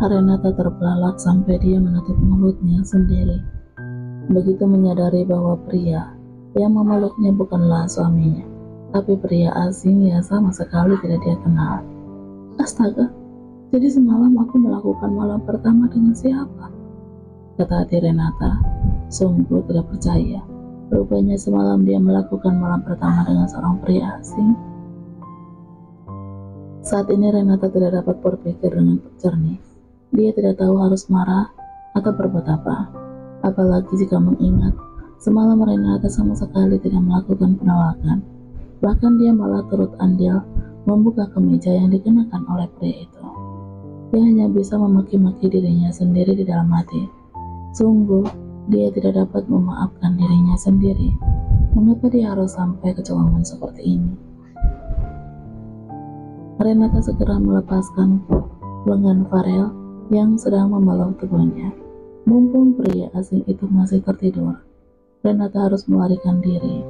Renata terbelalak sampai dia menutup mulutnya sendiri. Begitu menyadari bahwa pria yang memeluknya bukanlah suaminya, tapi pria asing yang sama sekali tidak dia kenal. Astaga, jadi semalam aku melakukan malam pertama dengan siapa? Kata hati Renata, sungguh tidak percaya. Rupanya semalam dia melakukan malam pertama dengan seorang pria asing. Saat ini Renata tidak dapat berpikir dengan jernih. Dia tidak tahu harus marah atau berbuat apa. Apalagi jika mengingat, semalam Renata sama sekali tidak melakukan penolakan. Bahkan dia malah turut andil membuka kemeja yang dikenakan oleh pria itu. Dia hanya bisa memaki-maki dirinya sendiri di dalam hati. Sungguh, dia tidak dapat memaafkan dirinya sendiri. Mengapa dia harus sampai kecolongan seperti ini? Renata segera melepaskan lengan Farel yang sedang memeluk tubuhnya. Mumpung pria asing itu masih tertidur, Renata harus melarikan diri.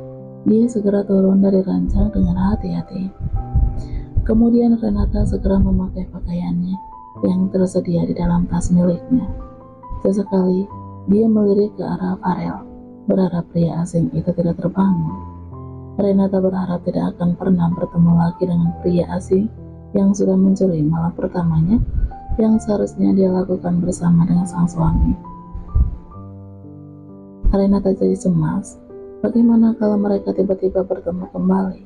Dia segera turun dari ranjang dengan hati-hati. Kemudian Renata segera memakai pakaiannya yang tersedia di dalam tas miliknya. Sesekali, dia melirik ke arah Farel, berharap pria asing itu tidak terbangun. Renata berharap tidak akan pernah bertemu lagi dengan pria asing yang sudah mencuri malam pertamanya yang seharusnya dia lakukan bersama dengan sang suami. Renata jadi cemas. Bagaimana kalau mereka tiba-tiba bertemu kembali?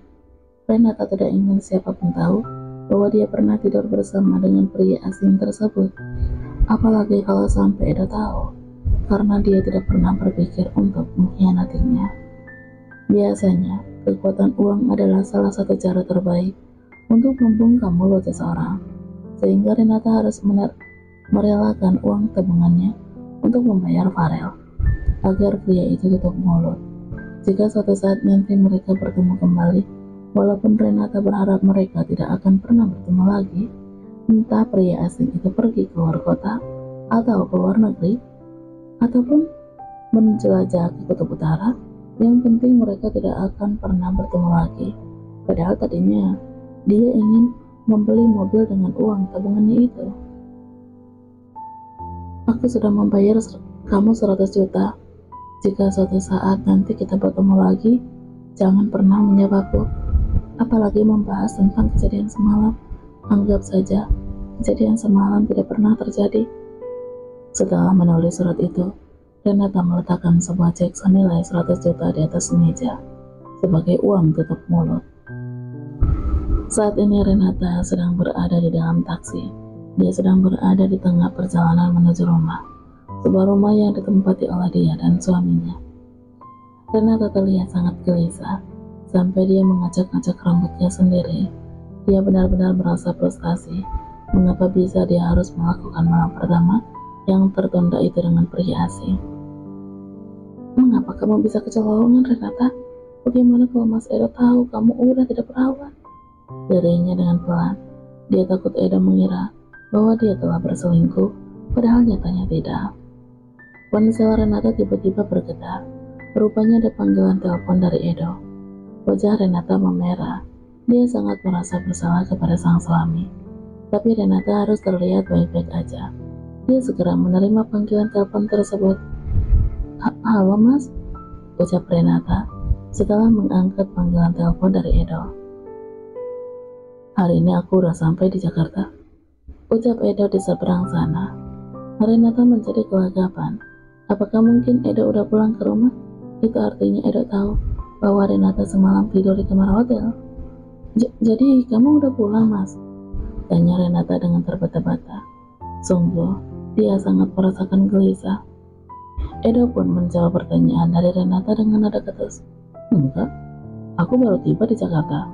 Renata tidak ingin siapapun tahu bahwa dia pernah tidur bersama dengan pria asing tersebut. Apalagi kalau sampai Edo tahu, karena dia tidak pernah berpikir untuk mengkhianatinya. Biasanya, kekuatan uang adalah salah satu cara terbaik untuk membungkam mulut seseorang, sehingga Renata harus merelakan uang tabungannya untuk membayar Farel, agar pria itu tutup mulut. Jika suatu saat nanti mereka bertemu kembali, walaupun Renata berharap mereka tidak akan pernah bertemu lagi, entah pria asing itu pergi ke luar kota, atau ke luar negeri, ataupun menjelajah ke kutub utara, yang penting mereka tidak akan pernah bertemu lagi. Padahal tadinya dia ingin membeli mobil dengan uang tabungannya itu. Aku sudah membayar kamu 100 juta. Jika suatu saat nanti kita bertemu lagi, jangan pernah menjawabku, apalagi membahas tentang kejadian semalam. Anggap saja kejadian semalam tidak pernah terjadi. Setelah menulis surat itu, Renata meletakkan sebuah cek senilai 100 juta di atas meja sebagai uang tutup mulut. Saat ini Renata sedang berada di dalam taksi. Dia sedang berada di tengah perjalanan menuju rumah, sebuah rumah yang ditempati oleh dia dan suaminya. Renata terlihat sangat gelisah, sampai dia mengacak-acak rambutnya sendiri. Dia benar-benar merasa frustasi. Mengapa bisa dia harus melakukan malam pertama yang tertunda itu dengan pria asing? Mengapa kamu bisa kecolongan, Renata? Bagaimana kalau Mas Edo tahu kamu udah tidak perawan? Derinya dengan pelan. Dia takut Edo mengira bahwa dia telah berselingkuh, padahal nyatanya tidak. Ponsel Renata tiba-tiba bergetar. Rupanya ada panggilan telepon dari Edo. Wajah Renata memerah. Dia sangat merasa bersalah kepada sang suami. Tapi Renata harus terlihat baik-baik aja. Dia segera menerima panggilan telepon tersebut. Halo Mas, ucap Renata setelah mengangkat panggilan telepon dari Edo. Hari ini aku udah sampai di Jakarta, ucap Edo di seberang sana. Renata menjadi kelagapan. Apakah mungkin Edo udah pulang ke rumah? Itu artinya Edo tahu bahwa Renata semalam tidur di kamar hotel. Jadi kamu udah pulang, Mas? Tanya Renata dengan terbata-bata. Sungguh, dia sangat merasakan gelisah. Edo pun menjawab pertanyaan dari Renata dengan nada ketus. Enggak, aku baru tiba di Jakarta.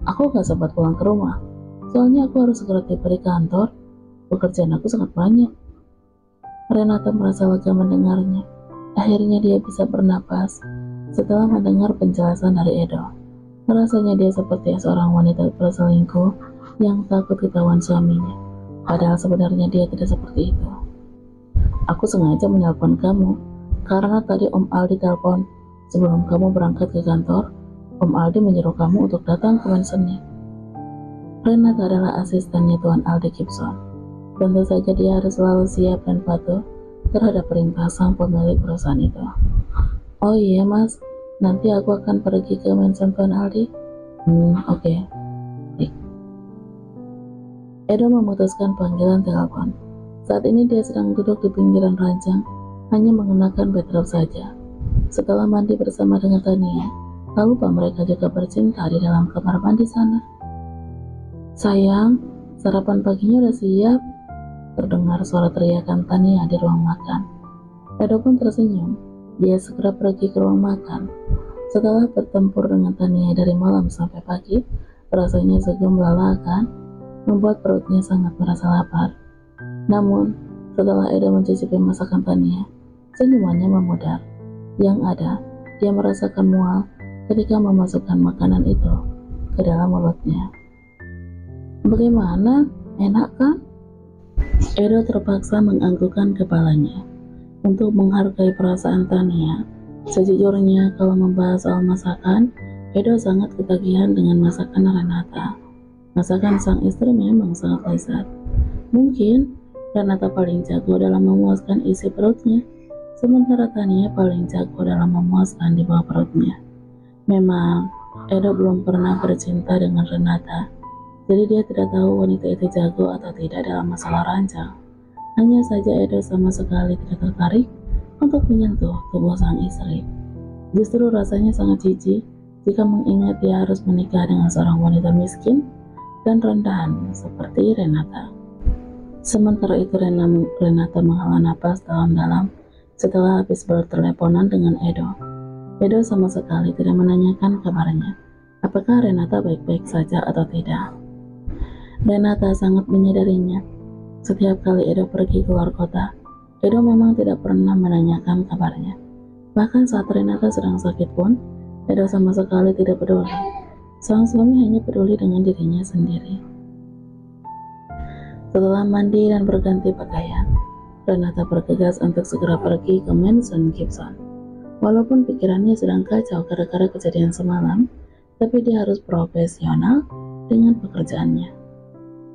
Aku gak sempat pulang ke rumah. Soalnya aku harus segera tiba di kantor. Pekerjaan aku sangat banyak. Renata merasa lega mendengarnya. Akhirnya dia bisa bernapas setelah mendengar penjelasan dari Edo. Rasanya dia seperti seorang wanita berselingkuh yang takut ketahuan suaminya. Padahal sebenarnya dia tidak seperti itu. Aku sengaja menelpon kamu karena tadi Om Aldi telepon. Sebelum kamu berangkat ke kantor, Om Aldi menyuruh kamu untuk datang ke mansionnya. Renata adalah asistennya Tuan Aldi Gibson. Tentu saja dia harus selalu siap dan patuh terhadap perintah sang pemilik perusahaan itu. Oh iya mas, nanti aku akan pergi ke mansion Tuan Aldi. Oke. Edo memutuskan panggilan telepon. Saat ini dia sedang duduk di pinggiran ranjang, hanya mengenakan bathrobe saja. Setelah mandi bersama dengan Tania, lalu mereka juga bercinta di dalam kamar mandi sana. Sayang, sarapan paginya udah siap. Terdengar suara teriakan Tania di ruang makan. Edo pun tersenyum. Dia segera pergi ke ruang makan. Setelah bertempur dengan Tania dari malam sampai pagi, rasanya sejum melelahkan, membuat perutnya sangat merasa lapar. Namun, setelah Edo mencicipi masakan Tania, senyumannya memudar. Yang ada, dia merasakan mual ketika memasukkan makanan itu ke dalam mulutnya. Bagaimana? Enak kan? Edo terpaksa menganggukkan kepalanya. Untuk menghargai perasaan Tania, sejujurnya kalau membahas soal masakan, Edo sangat ketagihan dengan masakan Renata. Masakan sang istri memang sangat lezat. Mungkin Renata paling jago dalam memuaskan isi perutnya, sementara Tania paling jago dalam memuaskan di bawah perutnya. Memang, Edo belum pernah bercinta dengan Renata, jadi dia tidak tahu wanita itu jago atau tidak dalam masalah ranjang. Hanya saja Edo sama sekali tidak tertarik untuk menyentuh tubuh sang istri. Justru rasanya sangat jijik jika mengingat dia harus menikah dengan seorang wanita miskin dan rendahan seperti Renata. Sementara itu Renata menghela napas dalam-dalam setelah habis berteleponan dengan Edo. Edo sama sekali tidak menanyakan kabarnya, apakah Renata baik-baik saja atau tidak. Renata sangat menyadarinya. Setiap kali Edo pergi keluar kota, Edo memang tidak pernah menanyakan kabarnya. Bahkan saat Renata sedang sakit pun, Edo sama sekali tidak peduli. Sang suami hanya peduli dengan dirinya sendiri. Setelah mandi dan berganti pakaian, Renata bergegas untuk segera pergi ke mansion Gibson. Walaupun pikirannya sedang kacau gara-gara kejadian semalam, tapi dia harus profesional dengan pekerjaannya.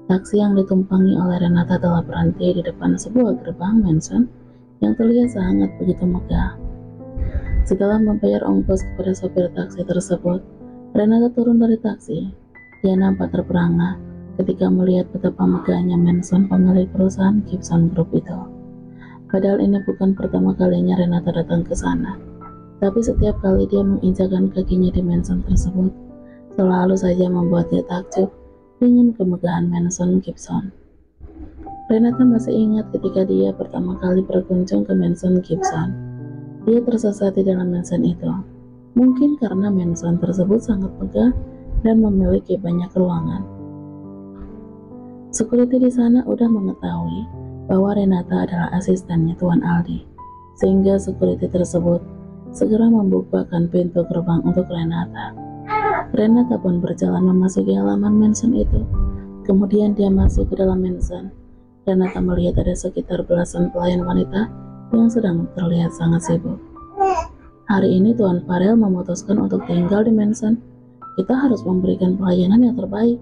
Taksi yang ditumpangi oleh Renata telah berhenti di depan sebuah gerbang mansion yang terlihat sangat begitu megah. Setelah membayar ongkos kepada sopir taksi tersebut, Renata turun dari taksi. Dia nampak terperangah ketika melihat betapa megahnya mansion pemilik perusahaan Gibson Group itu. Padahal ini bukan pertama kalinya Renata datang ke sana, tapi setiap kali dia menginjakkan kakinya di mansion tersebut, selalu saja membuatnya takjub dengan kemegahan mansion Gibson. Renata masih ingat ketika dia pertama kali berkunjung ke mansion Gibson. Dia tersesat di dalam mansion itu. Mungkin karena mansion tersebut sangat megah dan memiliki banyak ruangan. Security di sana udah mengetahui bahwa Renata adalah asistennya Tuan Aldi, sehingga security tersebut segera membukakan pintu gerbang untuk Renata. Renata pun berjalan memasuki halaman mansion itu. Kemudian dia masuk ke dalam mansion. Renata melihat ada sekitar belasan pelayan wanita yang sedang terlihat sangat sibuk. Hari ini Tuan Farel memutuskan untuk tinggal di mansion. Kita harus memberikan pelayanan yang terbaik,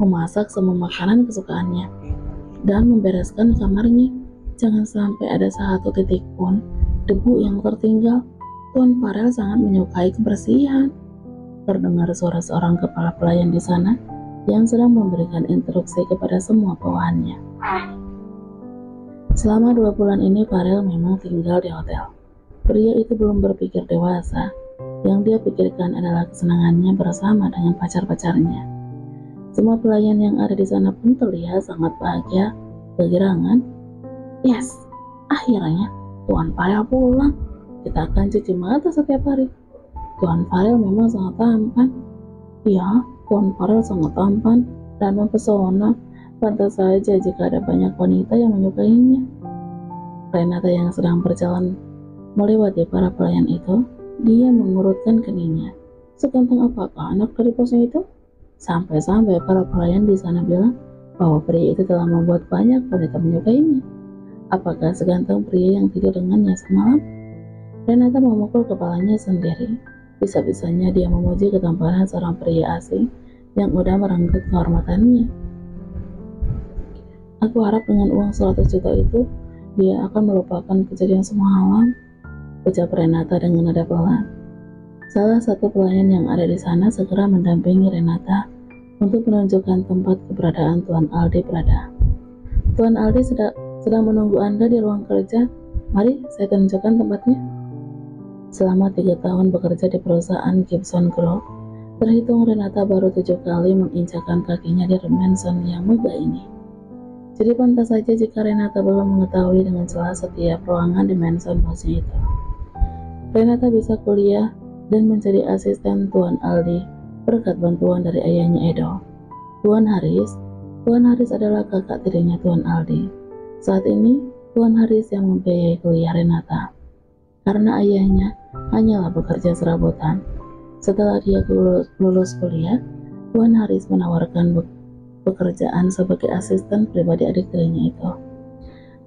memasak semua makanan kesukaannya, dan membereskan kamarnya. Jangan sampai ada satu titik pun debu yang tertinggal. Tuan Farel sangat menyukai kebersihan. Terdengar suara seorang kepala pelayan di sana yang sedang memberikan instruksi kepada semua bawahannya. Selama 2 bulan ini Farel memang tinggal di hotel. Pria itu belum berpikir dewasa. Yang dia pikirkan adalah kesenangannya bersama dengan pacar-pacarnya. Semua pelayan yang ada di sana pun terlihat sangat bahagia, kegirangan. Yes, akhirnya Tuan Farel pulang. Kita akan cuci mata setiap hari. Tuan Farel memang sangat tampan. Ya, Tuan Farel sangat tampan dan mempesona. Pantas saja jika ada banyak wanita yang menyukainya. Renata yang sedang berjalan melewati para pelayan itu, dia mengurutkan keningnya. Seganteng apakah anak dari bosnya itu? Sampai-sampai para pelayan di sana bilang bahwa pria itu telah membuat banyak wanita menyukainya. Apakah seganteng pria yang tidur dengannya semalam? Renata memukul kepalanya sendiri. Bisa-bisanya dia memuji ketampanan seorang pria asing yang udah merenggut kehormatannya. Aku harap dengan uang 100 juta itu, dia akan melupakan kejadian semalam, ucap Renata dengan nada pelan. Salah satu pelayan yang ada di sana segera mendampingi Renata untuk menunjukkan tempat keberadaan Tuan Aldi berada. Tuan Aldi sedang menunggu Anda di ruang kerja. Mari saya tunjukkan tempatnya. Selama 3 tahun bekerja di perusahaan Gibson Group, terhitung Renata baru 7 kali menginjakkan kakinya di mansion yang megah ini. Jadi pantas saja jika Renata belum mengetahui dengan jelas setiap ruangan di mansion bosnya itu. Renata bisa kuliah dan menjadi asisten Tuan Aldi berkat bantuan dari ayahnya Edo. Tuan Haris adalah kakak tirinya Tuan Aldi. Saat ini, Tuan Haris yang membiayai kuliah Renata. Karena ayahnya hanyalah bekerja serabutan. Setelah dia lulus kuliah, Tuan Haris menawarkan pekerjaan sebagai asisten pribadi adik tirinya itu.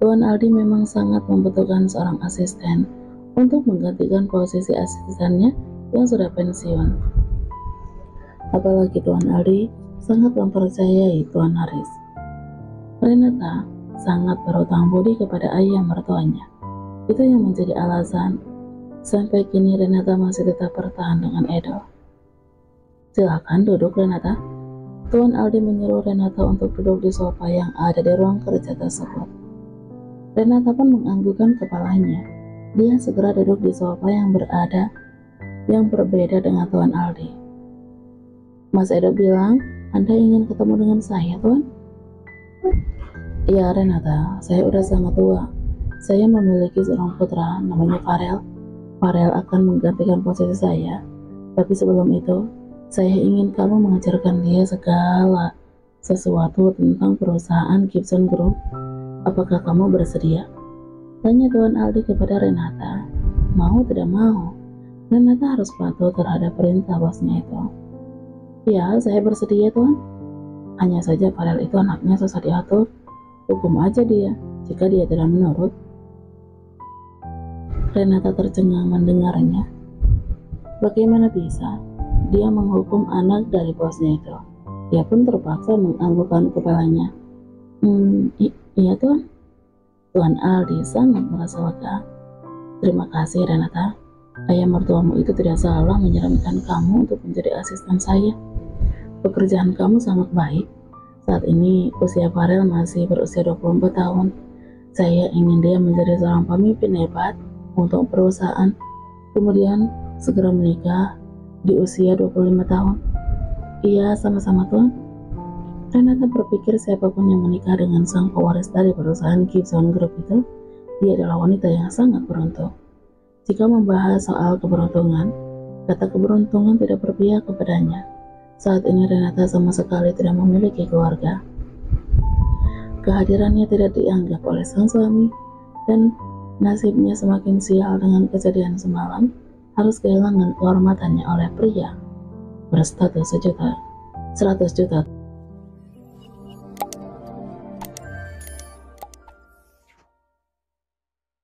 Tuan Aldi memang sangat membutuhkan seorang asisten untuk menggantikan posisi asistennya yang sudah pensiun. Apalagi Tuan Aldi sangat mempercayai Tuan Haris. Renata sangat berhutang budi kepada ayah mertuanya. Itu yang menjadi alasan sampai kini Renata masih tetap bertahan dengan Edo. Silakan duduk, Renata. Tuan Aldi menyuruh Renata untuk duduk di sofa yang ada di ruang kerja tersebut. Renata pun menganggukkan kepalanya. Dia segera duduk di sofa yang berbeda dengan Tuan Aldi. Mas Edo bilang, Anda ingin ketemu dengan saya, Tuan? Ya, Renata, saya udah sangat tua. Saya memiliki seorang putra namanya Farel. Farel akan menggantikan posisi saya. Tapi sebelum itu, saya ingin kamu mengajarkan dia segala sesuatu tentang perusahaan Gibson Group. Apakah kamu bersedia? Tanya Tuan Aldi kepada Renata. Mau tidak mau, Renata harus patuh terhadap perintah bosnya itu. Ya, saya bersedia, Tuan. Hanya saja Farel itu anaknya susah diatur. Hukum aja dia jika dia tidak menurut. Renata tercengang mendengarnya. Bagaimana bisa dia menghukum anak dari bosnya itu? Dia pun terpaksa menganggukkan kepalanya. Iya, Tuan. Tuan Aldi sangat merasa lega. Terima kasih, Renata. Ayah mertuamu itu tidak salah menyarankan kamu untuk menjadi asisten saya. Pekerjaan kamu sangat baik. Saat ini usia Farel masih berusia 24 tahun. Saya ingin dia menjadi seorang pemimpin hebat untuk perusahaan, kemudian segera menikah di usia 25 tahun. Iya, sama-sama, Tuan. Renata berpikir siapapun yang menikah dengan sang pewaris dari perusahaan Gibson Group itu, dia adalah wanita yang sangat beruntung. Jika membahas soal keberuntungan, kata keberuntungan tidak berpihak kepadanya. Saat ini Renata sama sekali tidak memiliki keluarga. Kehadirannya tidak dianggap oleh sang suami, dan nasibnya semakin sial dengan kejadian semalam, harus kehilangan kehormatannya oleh pria berstatus 100 juta